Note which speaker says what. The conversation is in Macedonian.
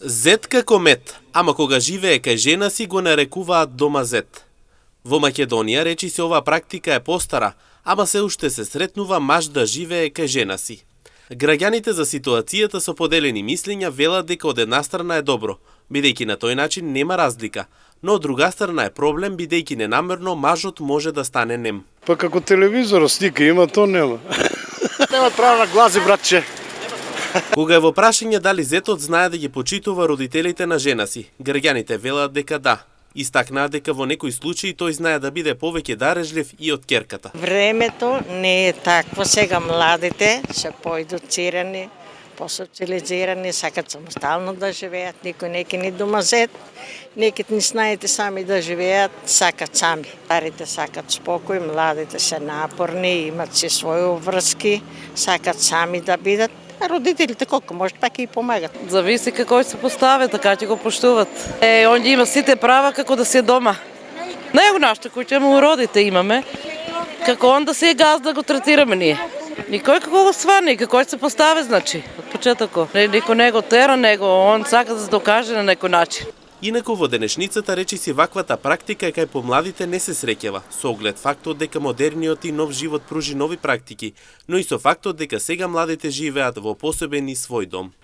Speaker 1: Зет како мет, ама кога живее кај жена си го нарекуваат дома зет. Во Македонија речи се оваа практика е постара, ама се уште се сретнува маж да живее кај жена си. Граѓаните за ситуацијата со поделени мислења велат дека од една страна е добро, бидејќи на тој начин нема разлика, но од друга страна е проблем бидејќи ненамерно мажот може да стане нем.
Speaker 2: Па како телевизорот слика има, то нема. Нема право на гласи, братче.
Speaker 1: Кога е во прашање дали зетот знае да ги почитува родителите на жена си, граѓаните велат дека да. Истакнаа дека во некои случаи тој знае да биде повеќе дарежлив и од ќерката.
Speaker 3: Времето не е такво, сега младите се поедуцирани, посоциализирани, сакат самостално да живеат, никој неки ни дома зет, неки ни знаете сами да живеат, сакат сами. Старите сакат спокој, младите се напорни, имат си своји врски, сакат сами да бидат. А родителите колку може пак и помагат.
Speaker 4: Зависи како се постави, така ќе го поштуват. Он има сите права како да се дома. Не го нашата куќа, му родите имаме. Како он да се газда го третираме ние. Никој како го сварни, како се постави, значи, од почетоко. Никој не го тера, него он сака да се докаже на некој начин.
Speaker 1: Инаку во денешницата речи си ваквата практика кај помладите не се среќава, со оглед фактот дека модерниот и нов живот пружи нови практики, но и со фактот дека сега младите живеат во посебен и свој дом.